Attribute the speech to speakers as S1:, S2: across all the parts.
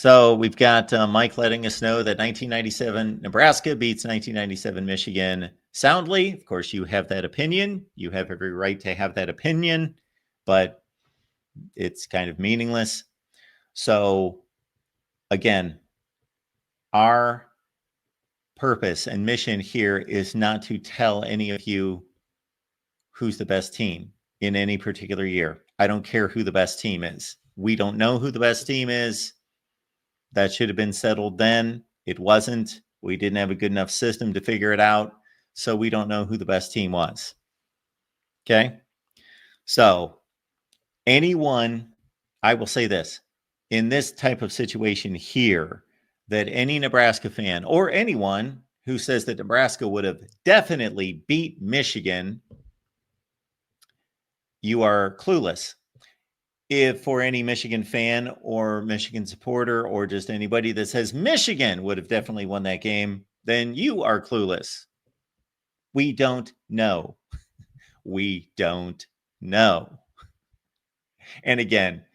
S1: So we've got Mike letting us know that 1997 Nebraska beats 1997 Michigan soundly. Of course, you have that opinion. You have every right to have that opinion, but it's kind of meaningless. So again, our purpose and mission here is not to tell any of you who's the best team in any particular year. I don't care who the best team is. We don't know who the best team is. That should have been settled then. It wasn't. We didn't have a good enough system to figure it out. So we don't know who the best team was. Okay. So anyone, I will say this, in this type of situation here, that any Nebraska fan or anyone who says that Nebraska would have definitely beat Michigan, you are clueless. If for any Michigan fan or Michigan supporter or just anybody that says Michigan would have definitely won that game, then you are clueless. We don't know. We don't know. And again,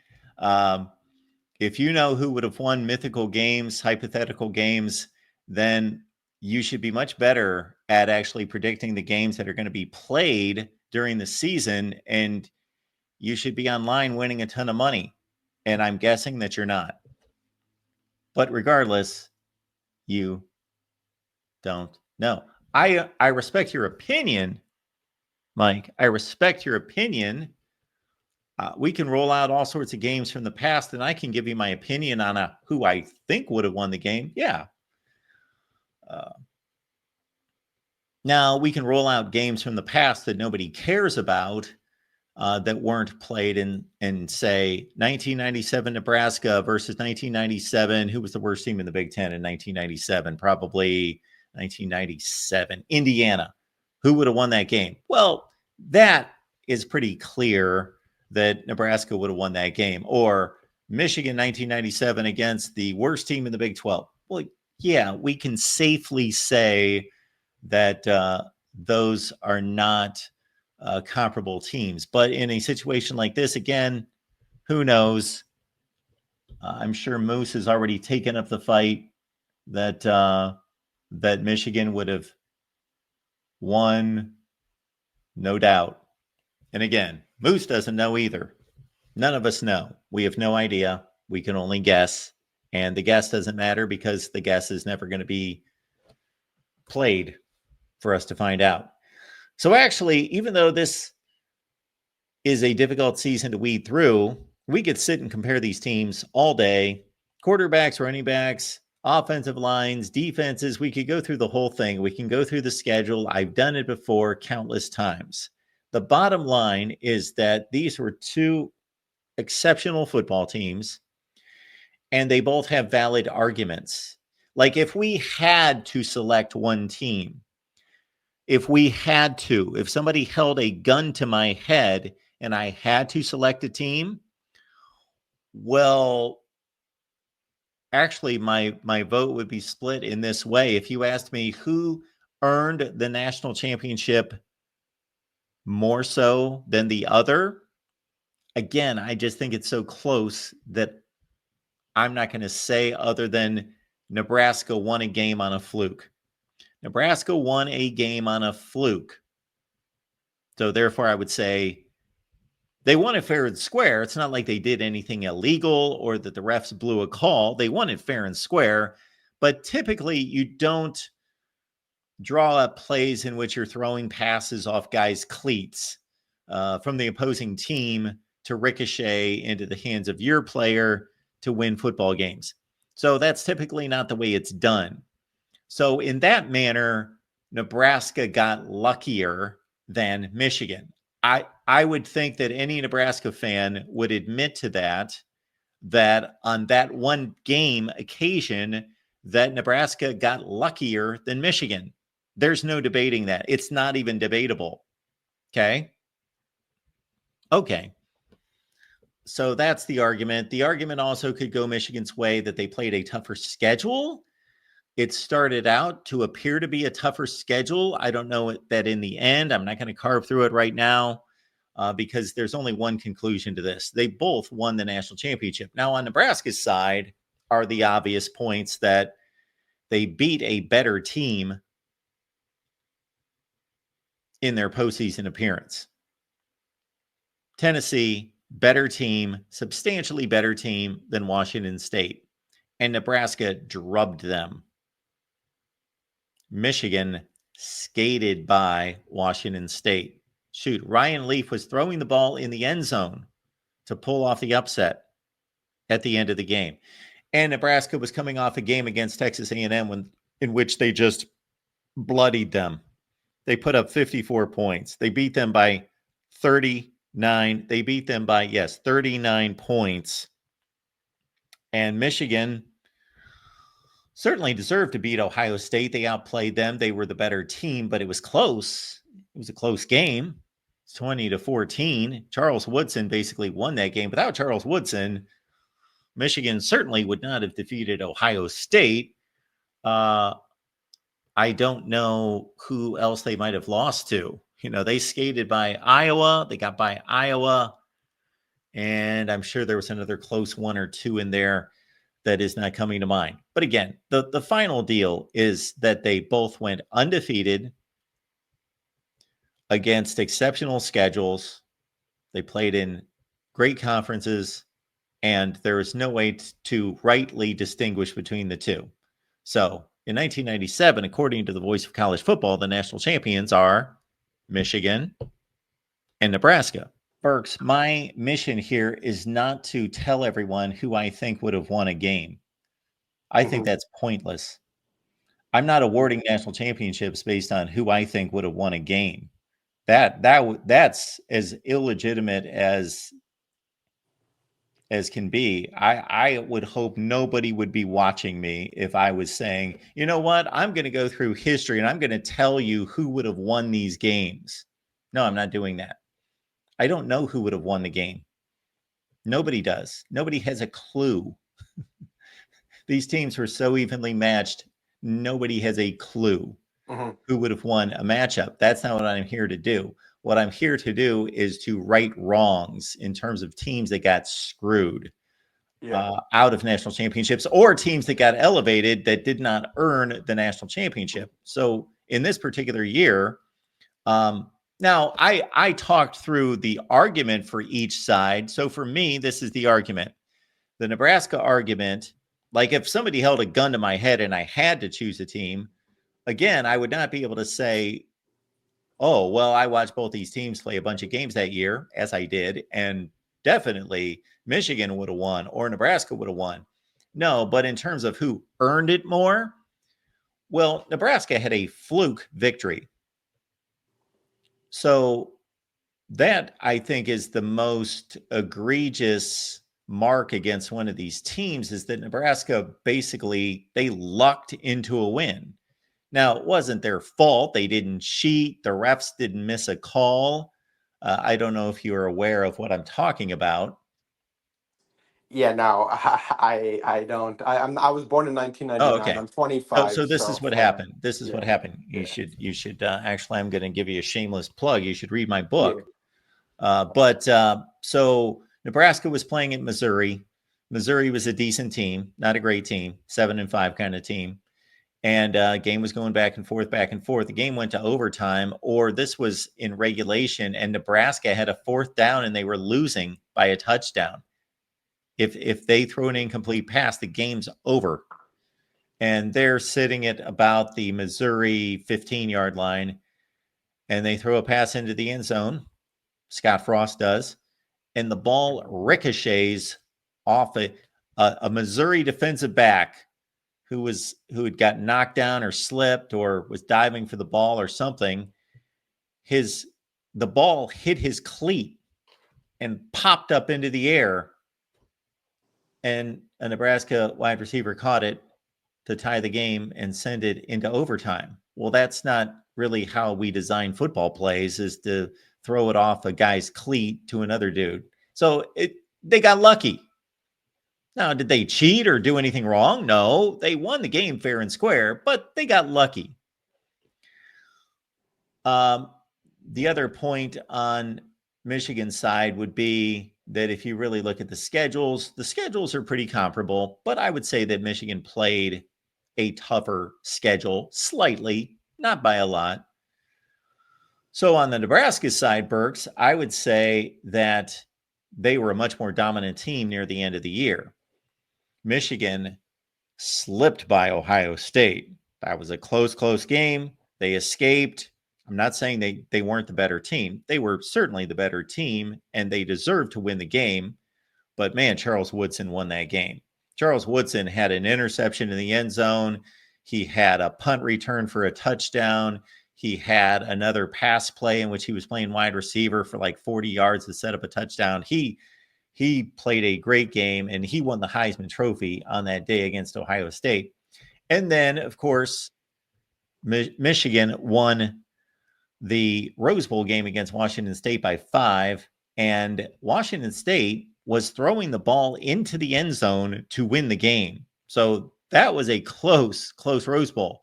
S1: if you know who would have won mythical games, hypothetical games, then you should be much better at actually predicting the games that are going to be played during the season, and you should be online winning a ton of money. And I'm guessing that you're not. But regardless, you don't know. I respect your opinion, Mike. I respect your opinion. We can roll out all sorts of games from the past, and I can give you my opinion on who I think would have won the game. Yeah. Now, we can roll out games from the past that nobody cares about, that weren't played in say 1997 Nebraska versus 1997. Who was the worst team in the Big Ten in 1997? Probably 1997 Indiana. Who would have won that game? Well, that is pretty clear that Nebraska would have won that game. Or Michigan 1997 against the worst team in the Big 12. Well, yeah, we can safely say that those are not comparable teams. But in a situation like this, again, who knows? I'm sure Moose has already taken up the fight that that Michigan would have won, no doubt. And again, Moose doesn't know either. None of us know. We have no idea. We can only guess. And the guess doesn't matter because the guess is never going to be played for us to find out. So actually, even though this is a difficult season to weed through, we could sit and compare these teams all day. Quarterbacks, running backs, offensive lines, defenses. We could go through the whole thing. We can go through the schedule. I've done it before countless times. The bottom line is that these were two exceptional football teams, and they both have valid arguments. Like if we had to select one team, if somebody held a gun to my head and I had to select a team, well, actually, my vote would be split in this way. If you asked me who earned the national championship more so than the other, again, I just think it's so close that I'm not going to say other than Nebraska won a game on a fluke. Nebraska won a game on a fluke. So therefore, I would say they won it fair and square. It's not like they did anything illegal or that the refs blew a call. They won it fair and square. But typically, you don't draw up plays in which you're throwing passes off guys' cleats from the opposing team to ricochet into the hands of your player to win football games. So that's typically not the way it's done. So in that manner, Nebraska got luckier than Michigan. I would think that any Nebraska fan would admit to that on that one game occasion that Nebraska got luckier than Michigan. There's no debating that. It's not even debatable. Okay. So that's the argument. The argument also could go Michigan's way that they played a tougher schedule. It started out to appear to be a tougher schedule. I don't know that in the end. I'm not going to carve through it right now because there's only one conclusion to this. They both won the national championship. Now, on Nebraska's side, are the obvious points that they beat a better team in their postseason appearance. Tennessee, better team, substantially better team than Washington State. And Nebraska drubbed them. Michigan skated by Washington State. Shoot, Ryan Leaf was throwing the ball in the end zone to pull off the upset at the end of the game. And Nebraska was coming off a game against Texas A&M in which they just bloodied them. They put up 54 points. They beat them by 39. They beat them by, 39 points. And Michigan certainly deserved to beat Ohio State. They outplayed them. They were the better team, but it was close. It was a close game. It's 20-14. Charles Woodson basically won that game. Without Charles Woodson, Michigan certainly would not have defeated Ohio State. I don't know who else they might have lost to. They skated by Iowa. They got by Iowa. And I'm sure there was another close one or two in there that is not coming to mind. But again, the final deal is that they both went undefeated against exceptional schedules. They played in great conferences, and there is no way to rightly distinguish between the two. So in 1997, according to the Voice of College Football, the national champions are Michigan and Nebraska. Burks, my mission here is not to tell everyone who I think would have won a game. I think that's pointless. I'm not awarding national championships based on who I think would have won a game. That's as illegitimate as can be. I would hope nobody would be watching me if I was saying, you know what, I'm going to go through history and I'm going to tell you who would have won these games. No, I'm not doing that. I don't know who would have won the game. Nobody does. Nobody has a clue. These teams were so evenly matched. Nobody has a clue who would have won a matchup. That's not what I'm here to do. What I'm here to do is to right wrongs in terms of teams that got screwed out of national championships, or teams that got elevated that did not earn the national championship. So in this particular year, now I talked through the argument for each side. So for me, this is the argument. The Nebraska argument, like if somebody held a gun to my head and I had to choose a team, again, I would not be able to say, oh, well, I watched both these teams play a bunch of games that year, as I did, and definitely Michigan would have won or Nebraska would have won. No, but in terms of who earned it more, well, Nebraska had a fluke victory. So that, I think, is the most egregious mark against one of these teams, is that Nebraska basically, they lucked into a win. Now, it wasn't their fault. They didn't cheat. The refs didn't miss a call. I don't know if you're aware of what I'm talking about.
S2: Yeah, no, I don't. I was born in 1999.
S1: Oh, okay.
S2: I'm 25.
S1: So this is what happened. This is what happened. You
S2: yeah.
S1: should actually, I'm going to give you a shameless plug. You should read my book.
S2: Yeah.
S1: So Nebraska was playing at Missouri. Missouri was a decent team, not a great team, 7-5 kind of team. And game was going back and forth, back and forth. The game went to overtime, or this was in regulation, and Nebraska had a fourth down and they were losing by a touchdown. If they throw an incomplete pass, the game's over. And they're sitting at about the Missouri 15-yard line, and they throw a pass into the end zone. Scott Frost does, and the ball ricochets off a Missouri defensive back who had got knocked down or slipped or was diving for the ball or something. The ball hit his cleat and popped up into the air, and a Nebraska wide receiver caught it to tie the game and send it into overtime. Well, that's not really how we design football plays, is to throw it off a guy's cleat to another dude. So they got lucky. Now, did they cheat or do anything wrong? No, they won the game fair and square, but they got lucky. The other point on Michigan's side would be that if you really look at the schedules are pretty comparable, but I would say that Michigan played a tougher schedule slightly, not by a lot. So on the Nebraska side, Burks, I would say that they were a much more dominant team near the end of the year. Michigan slipped by Ohio State. That was a close game. They escaped. I'm not saying they weren't the better team. They were certainly the better team, and they deserved to win the game. But man, Charles Woodson won that game. Charles Woodson had an interception in the end zone. He had a punt return for a touchdown. He had another pass play in which he was playing wide receiver for like 40 yards to set up a touchdown. He played a great game, and he won the Heisman Trophy on that day against Ohio State. And then, of course, Michigan won the Rose Bowl game against Washington State by 5, and Washington State was throwing the ball into the end zone to win the game. So that was a close Rose Bowl.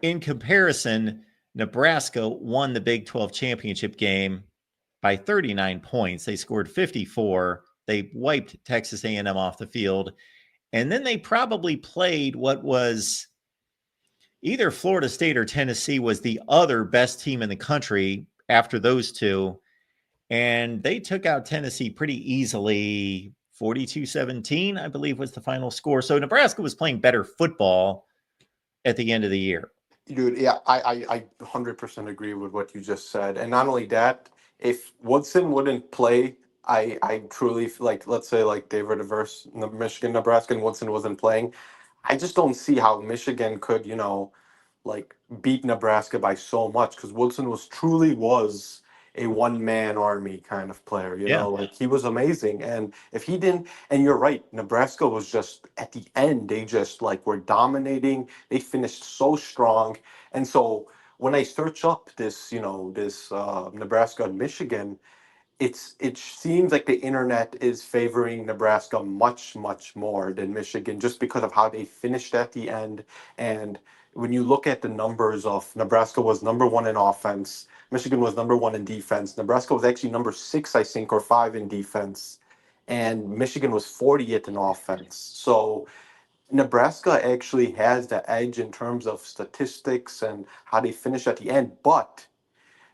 S1: In comparison, Nebraska won the Big 12 championship game by 39 points. They scored 54. They wiped Texas A&M off the field. And then they probably played what was either Florida State or Tennessee was the other best team in the country after those two. And they took out Tennessee pretty easily. 42-17, I believe, was the final score. So Nebraska was playing better football at the end of the year.
S2: Dude, yeah, I 100% agree with what you just said. And not only that, if Woodson wouldn't play, I truly feel like, let's say like they were the verse Michigan, Nebraska, and Woodson wasn't playing, I just don't see how Michigan could, like beat Nebraska by so much, because Woodson was a one man army kind of player,
S1: Yeah.
S2: like he was amazing. And if he didn't, and you're right, Nebraska was just at the end, they just like were dominating. They finished so strong. And so when I search up this, Nebraska and Michigan, it seems like the internet is favoring Nebraska much more than Michigan, just because of how they finished at the end. And when you look at the numbers of Nebraska was number one in offense, Michigan was number one in defense. Nebraska was actually number 6, I think, or 5 in defense, and Michigan was 40th in offense. So Nebraska actually has the edge in terms of statistics and how they finish at the end, but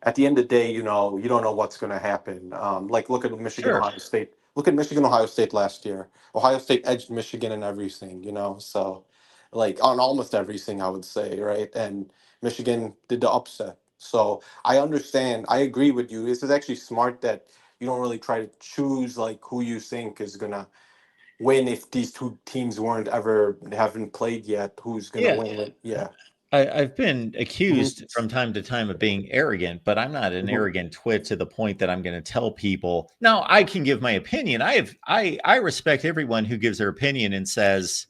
S2: at the end of the day, you don't know what's going to happen. Like, look at Michigan,
S1: Sure.
S2: Ohio State. Look at Michigan, Ohio State last year. Ohio State edged Michigan in everything, so like on almost everything, I would say, right? And Michigan did the upset. So I understand. I agree with you. This is actually smart that you don't really try to choose like who you think is going to win if these two teams haven't played yet. Who's going to
S1: Yeah.
S2: win it? Yeah.
S1: I've been
S2: Hmm.
S1: accused from time to time of being arrogant, but I'm not an
S2: Hmm.
S1: arrogant twit to the point that I'm going to tell people. Now, I can give my opinion. I respect everyone who gives their opinion and says,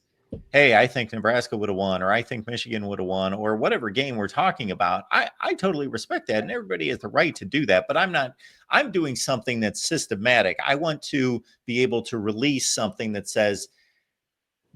S1: "Hey, I think Nebraska would have won," or "I think Michigan would have won," or whatever game we're talking about. I totally respect that, and everybody has the right to do that. But I'm not. I'm doing something that's systematic. I want to be able to release something that says,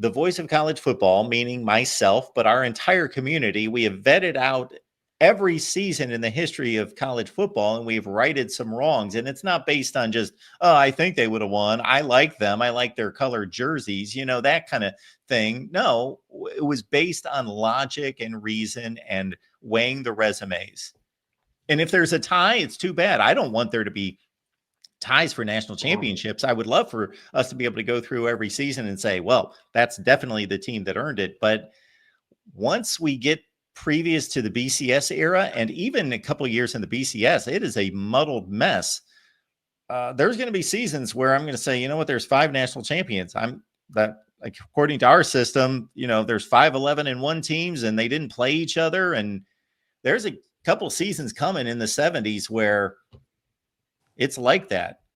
S1: the voice of college football, meaning myself, but our entire community, we have vetted out every season in the history of college football, and we've righted some wrongs. And it's not based on just, oh, I think they would have won. I like them. I like their colored jerseys, that kind of thing. No, it was based on logic and reason and weighing the resumes. And if there's a tie, it's too bad. I don't want there to be ties for national championships. I would love for us to be able to go through every season and say, well, that's definitely the team that earned it. But once we get previous to the BCS era, and even a couple of years in the BCS, it is a muddled mess. There's going to be seasons where I'm going to say, you know what, there's 5 national champions. According to our system, there's 5-11-1 teams and they didn't play each other. And there's a couple seasons coming in the 70s where it's like that.